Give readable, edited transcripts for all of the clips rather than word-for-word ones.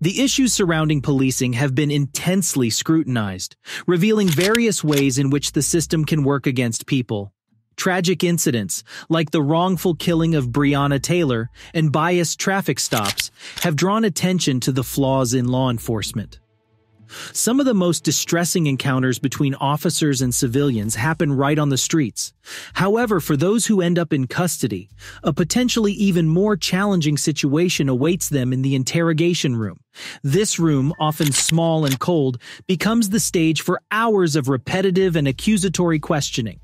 The issues surrounding policing have been intensely scrutinized, revealing various ways in which the system can work against people. Tragic incidents, like the wrongful killing of Breonna Taylor and biased traffic stops, have drawn attention to the flaws in law enforcement. Some of the most distressing encounters between officers and civilians happen right on the streets. However, for those who end up in custody, a potentially even more challenging situation awaits them in the interrogation room. This room, often small and cold, becomes the stage for hours of repetitive and accusatory questioning.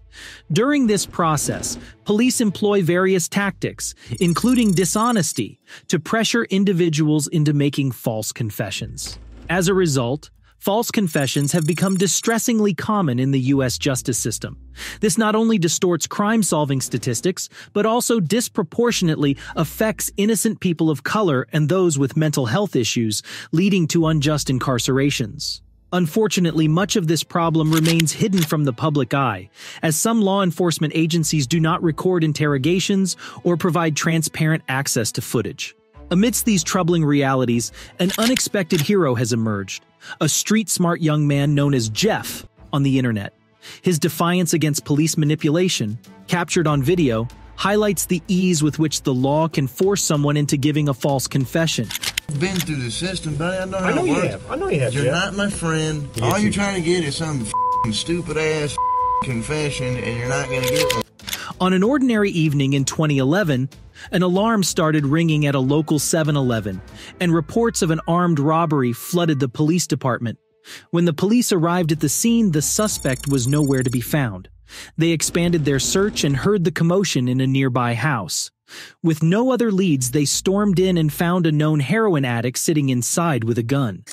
During this process, police employ various tactics, including dishonesty, to pressure individuals into making false confessions. As a result, false confessions have become distressingly common in the U.S. justice system. This not only distorts crime-solving statistics, but also disproportionately affects innocent people of color and those with mental health issues, leading to unjust incarcerations. Unfortunately, much of this problem remains hidden from the public eye, as some law enforcement agencies do not record interrogations or provide transparent access to footage. Amidst these troubling realities, an unexpected hero has emerged, a street-smart young man known as Jeff on the internet. His defiance against police manipulation, captured on video, highlights the ease with which the law can force someone into giving a false confession. I've been through the system, buddy. I know how it works. I know you have. You're not my friend. All you're trying to get is some stupid-ass confession, and you're not going to get one. On an ordinary evening in 2011, an alarm started ringing at a local 7-Eleven, and reports of an armed robbery flooded the police department. When the police arrived at the scene, the suspect was nowhere to be found. They expanded their search and heard the commotion in a nearby house. With no other leads, they stormed in and found a known heroin addict sitting inside with a gun.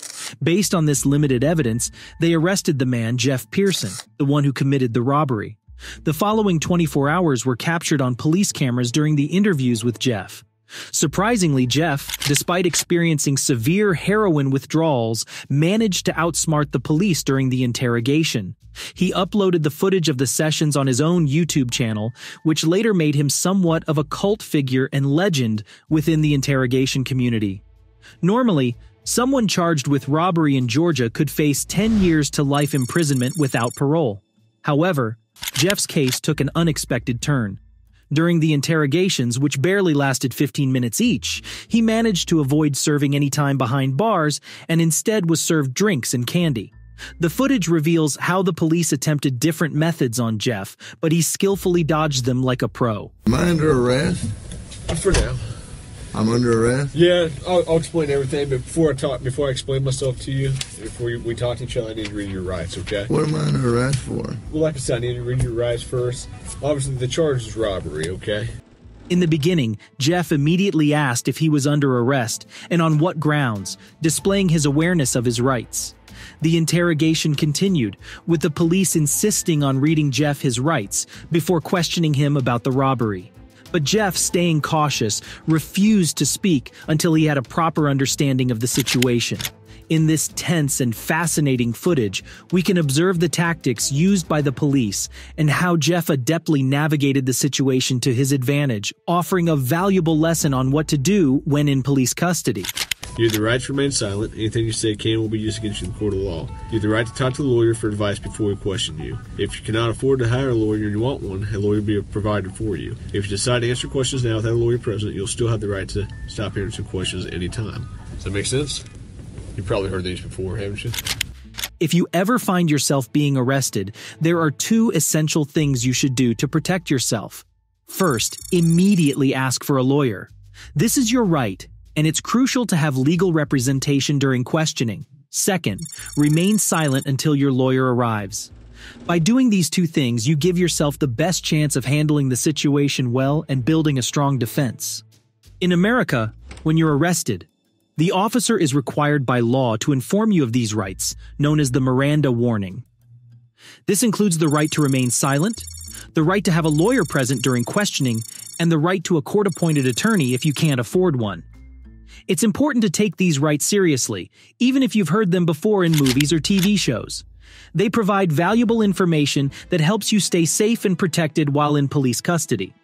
Based on this limited evidence, they arrested the man, Jeff Pearson, the one who committed the robbery. The following 24 hours were captured on police cameras during the interviews with Jeff. Surprisingly, Jeff, despite experiencing severe heroin withdrawals, managed to outsmart the police during the interrogation. He uploaded the footage of the sessions on his own YouTube channel, which later made him somewhat of a cult figure and legend within the interrogation community. Normally, someone charged with robbery in Georgia could face 10 years to life imprisonment without parole. However, Jeff's case took an unexpected turn. During the interrogations, which barely lasted 15 minutes each, he managed to avoid serving any time behind bars and instead was served drinks and candy. The footage reveals how the police attempted different methods on Jeff, but he skillfully dodged them like a pro. Am I under arrest? For now. I'm under arrest? Yeah, I'll explain everything, but before I explain myself to you, before we talk to each other, I need to read your rights, okay? What am I under arrest for? Well, like I said, I need to read your rights first. Obviously, the charge is robbery, okay? In the beginning, Jeff immediately asked if he was under arrest and on what grounds, displaying his awareness of his rights. The interrogation continued, with the police insisting on reading Jeff his rights before questioning him about the robbery. But Jeff, staying cautious, refused to speak until he had a proper understanding of the situation. In this tense and fascinating footage, we can observe the tactics used by the police and how Jeff adeptly navigated the situation to his advantage, offering a valuable lesson on what to do when in police custody. You have the right to remain silent. Anything you say can will be used against you in the court of law. You have the right to talk to a lawyer for advice before we question you. If you cannot afford to hire a lawyer and you want one, a lawyer will be provided for you. If you decide to answer questions now without a lawyer present, you'll still have the right to stop answering questions at any time. Does that make sense? You've probably heard these before, haven't you? If you ever find yourself being arrested, there are two essential things you should do to protect yourself. First, immediately ask for a lawyer. This is your right, and it's crucial to have legal representation during questioning. Second, remain silent until your lawyer arrives. By doing these two things, you give yourself the best chance of handling the situation well and building a strong defense. In America, when you're arrested, the officer is required by law to inform you of these rights, known as the Miranda warning. This includes the right to remain silent, the right to have a lawyer present during questioning, and the right to a court-appointed attorney if you can't afford one. It's important to take these rights seriously, even if you've heard them before in movies or TV shows. They provide valuable information that helps you stay safe and protected while in police custody.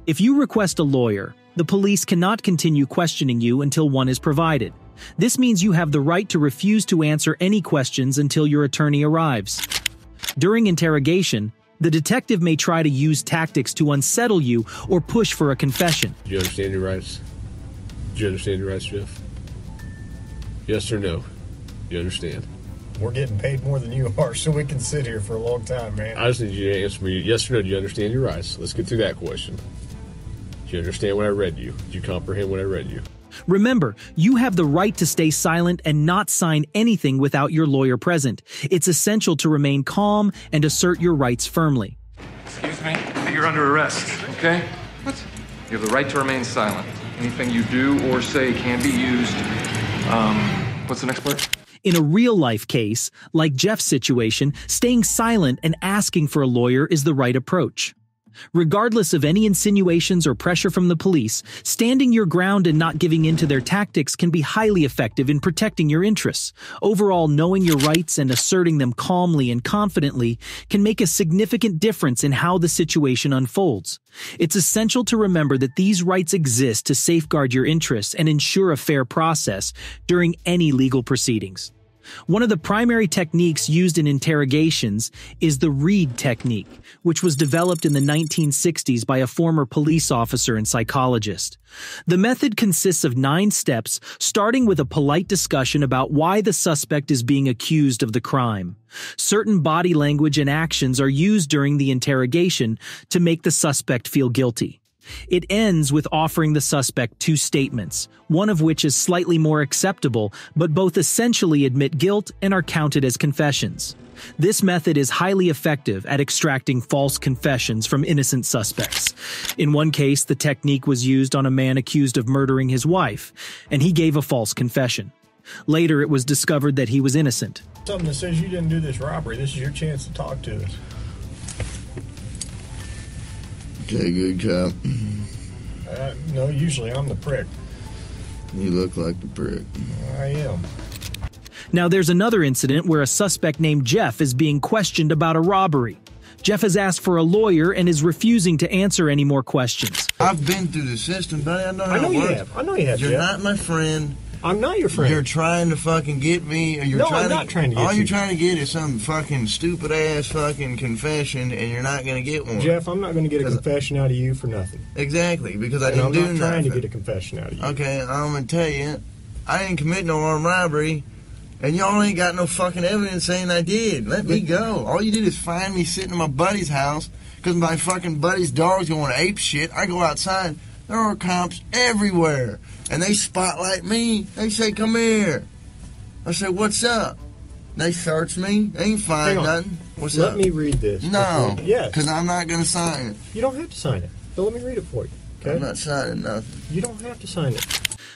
If you request a lawyer, the police cannot continue questioning you until one is provided. This means you have the right to refuse to answer any questions until your attorney arrives. During interrogation, the detective may try to use tactics to unsettle you or push for a confession. Do you understand your rights? Do you understand your rights, Jeff? Yes or no? You understand? We're getting paid more than you are, so we can sit here for a long time, man. I just need you to answer me yes or no. Do you understand your rights? Let's get through that question. Do you understand what I read you? Do you comprehend what I read you? Remember, you have the right to stay silent and not sign anything without your lawyer present. It's essential to remain calm and assert your rights firmly. Excuse me? You're under arrest. Okay? What? You have the right to remain silent. Anything you do or say can be used. What's the next part? In a real-life case, like Jeff's situation, staying silent and asking for a lawyer is the right approach. Regardless of any insinuations or pressure from the police, standing your ground and not giving in to their tactics can be highly effective in protecting your interests. Overall, knowing your rights and asserting them calmly and confidently can make a significant difference in how the situation unfolds. It's essential to remember that these rights exist to safeguard your interests and ensure a fair process during any legal proceedings. One of the primary techniques used in interrogations is the Reid technique, which was developed in the 1960s by a former police officer and psychologist. The method consists of 9 steps, starting with a polite discussion about why the suspect is being accused of the crime. Certain body language and actions are used during the interrogation to make the suspect feel guilty. It ends with offering the suspect 2 statements, one of which is slightly more acceptable, but both essentially admit guilt and are counted as confessions. This method is highly effective at extracting false confessions from innocent suspects. In one case, the technique was used on a man accused of murdering his wife, and he gave a false confession. Later, it was discovered that he was innocent. Something that says you didn't do this robbery. This is your chance to talk to us. Okay, good cop. No, usually I'm the prick. You look like the prick. I am. Now there's another incident where a suspect named Jeff is being questioned about a robbery. Jeff has asked for a lawyer and is refusing to answer any more questions. I've been through the system, buddy. I know how I know it you works. have. I know you have, You're Jeff. not my friend. I'm not your friend. You're trying to fucking get me. Or I'm not trying to get you. All you're trying to get is some fucking stupid ass fucking confession, and you're not going to get one. Jeff, I'm not going to get a confession out of you for nothing. Exactly, because I And didn't I'm do not nothing. trying to get a confession out of you. Okay, I'm going to tell you, I didn't commit no armed robbery, and y'all ain't got no fucking evidence saying I did. Let me go. All you did is find me sitting in my buddy's house because my fucking buddy's dog's going ape shit. I go outside. There are cops everywhere. And they spotlight me. They say, come here. I say, what's up? They search me. They ain't find nothing. What's up? Let me read this. No. Yes. Because I'm not going to sign it. You don't have to sign it. But let me read it for you. Okay? I'm not signing nothing. You don't have to sign it.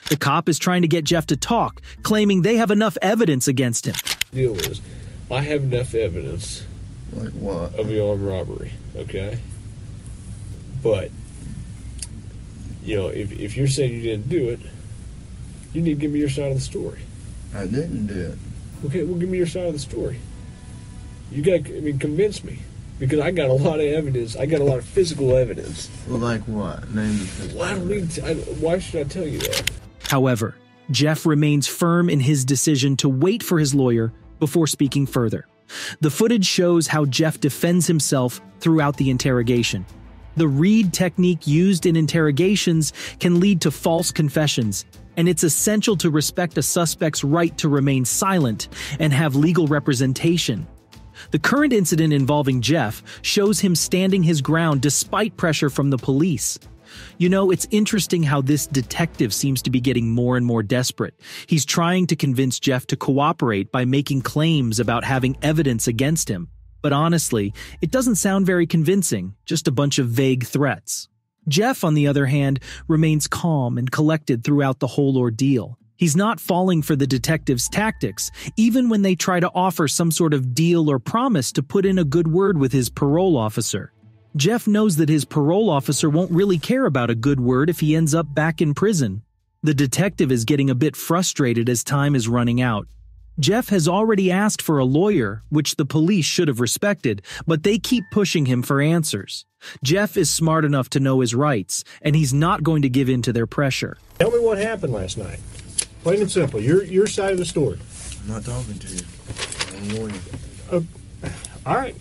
The cop is trying to get Jeff to talk, claiming they have enough evidence against him. The deal is, I have enough evidence Like what? of the armed robbery, okay? But, you know, if you're saying you didn't do it, you need to give me your side of the story. I didn't do it. Okay, well, give me your side of the story. You got to, convince me. Because I got a lot of evidence. I got a lot of physical evidence. Well, like what? Name the physical Well, I don't need to, why should I tell you that? However, Jeff remains firm in his decision to wait for his lawyer before speaking further. The footage shows how Jeff defends himself throughout the interrogation. The Reid technique used in interrogations can lead to false confessions, and it's essential to respect a suspect's right to remain silent and have legal representation. The current incident involving Jeff shows him standing his ground despite pressure from the police. You know, it's interesting how this detective seems to be getting more and more desperate. He's trying to convince Jeff to cooperate by making claims about having evidence against him. But honestly, it doesn't sound very convincing, just a bunch of vague threats. Jeff, on the other hand, remains calm and collected throughout the whole ordeal. He's not falling for the detective's tactics, even when they try to offer some sort of deal or promise to put in a good word with his parole officer. Jeff knows that his parole officer won't really care about a good word if he ends up back in prison. The detective is getting a bit frustrated as time is running out. Jeff has already asked for a lawyer, which the police should have respected, but they keep pushing him for answers. Jeff is smart enough to know his rights, and he's not going to give in to their pressure. Tell me what happened last night. Plain and simple. Your side of the story. I'm not talking to you. I'm a lawyer. All right.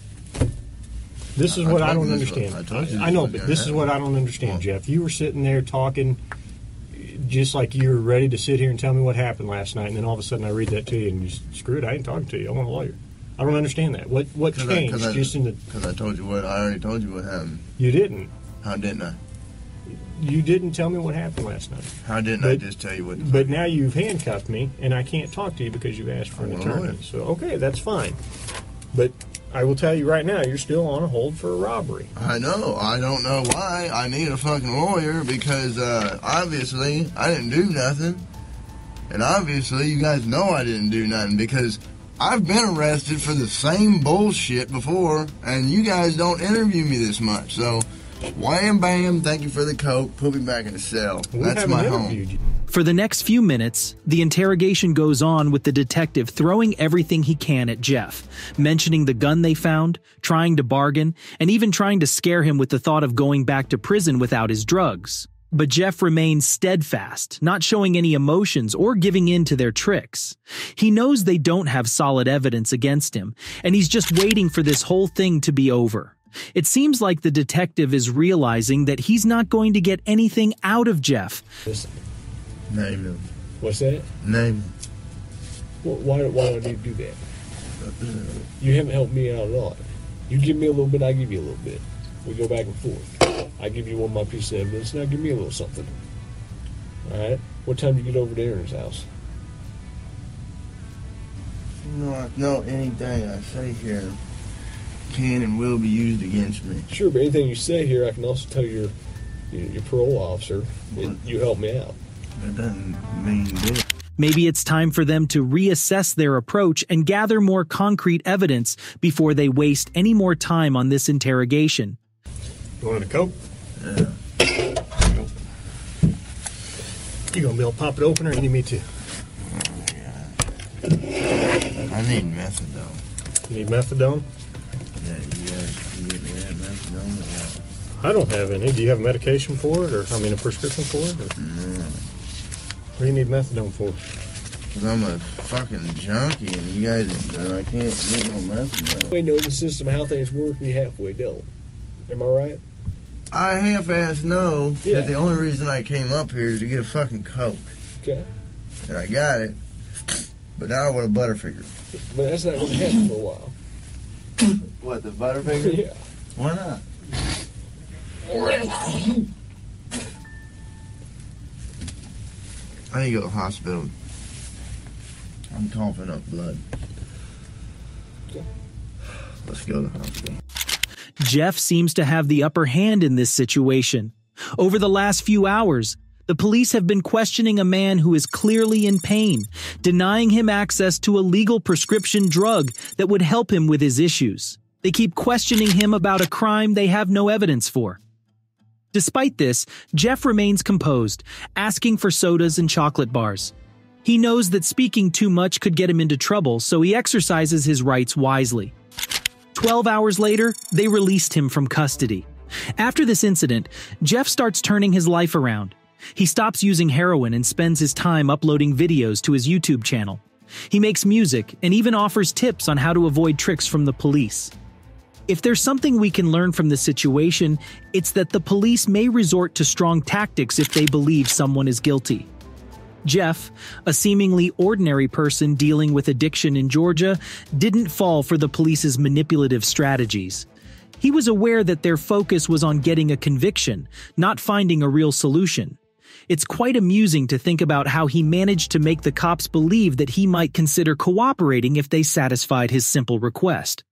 This is what I don't understand. I know, but this is what I don't understand, Jeff. You were sitting there talking just like you were ready to sit here and tell me what happened last night, and then all of a sudden I read that to you, and you screw it, I ain't talking to you. I want a lawyer. I don't understand that. What changed? Because I told you what. I already told you what happened. You didn't. How didn't I? You didn't tell me what happened last night. How didn't I just tell you what? But now you've handcuffed me, and I can't talk to you because you've asked for an attorney. So, okay, that's fine. But I will tell you right now, you're still on a hold for a robbery. I know. I don't know why. I need a fucking lawyer because obviously I didn't do nothing. And obviously you guys know I didn't do nothing because I've been arrested for the same bullshit before, and you guys don't interview me this much. So, wham bam, thank you for the coke, put me back in the cell. That's my home. For the next few minutes, the interrogation goes on with the detective throwing everything he can at Jeff, mentioning the gun they found, trying to bargain, and even trying to scare him with the thought of going back to prison without his drugs. But Jeff remains steadfast, not showing any emotions or giving in to their tricks. He knows they don't have solid evidence against him, and he's just waiting for this whole thing to be over. It seems like the detective is realizing that he's not going to get anything out of Jeff. Name him. What's that? Name him. Well, why do I need to do that? You haven't helped me out at all. You give me a little bit, I give you a little bit. We go back and forth. I give you one of my pieces of evidence, now give me a little something. All right? What time do you get over to Aaron's house? No, anything I say here can and will be used against me. Sure, but anything you say here, I can also tell your parole officer that you helped me out. That doesn't mean this. Maybe it's time for them to reassess their approach and gather more concrete evidence before they waste any more time on this interrogation. You want a Coke? Yeah. You gonna be able to pop it open, or you need me to? Oh, yeah. I need methadone. You need methadone? Yeah, you guys can get me that methadone. Yeah. I don't have any. Do you have medication for it, or a prescription for it? Or? No. What do you need methadone for? Because I'm a fucking junkie, and you guys, I can't get no methadone. We know the system, how things work, we halfway don't. Am I right? I half-ass know that the only reason I came up here is to get a fucking Coke. Okay. And I got it, but now I want a Butterfinger. But that's not going to happen for a while. What, the Butterfinger? Yeah. Why not? I need to go to the hospital. I'm coughing up blood. Okay. Let's go to the hospital. Jeff seems to have the upper hand in this situation. Over the last few hours, the police have been questioning a man who is clearly in pain, denying him access to a legal prescription drug that would help him with his issues. They keep questioning him about a crime they have no evidence for. Despite this, Jeff remains composed, asking for sodas and chocolate bars. He knows that speaking too much could get him into trouble, so he exercises his rights wisely. 12 hours later, they released him from custody. After this incident, Jeff starts turning his life around. He stops using heroin and spends his time uploading videos to his YouTube channel. He makes music and even offers tips on how to avoid tricks from the police. If there's something we can learn from this situation, it's that the police may resort to strong tactics if they believe someone is guilty. Jeff, a seemingly ordinary person dealing with addiction in Georgia, didn't fall for the police's manipulative strategies. He was aware that their focus was on getting a conviction, not finding a real solution. It's quite amusing to think about how he managed to make the cops believe that he might consider cooperating if they satisfied his simple request.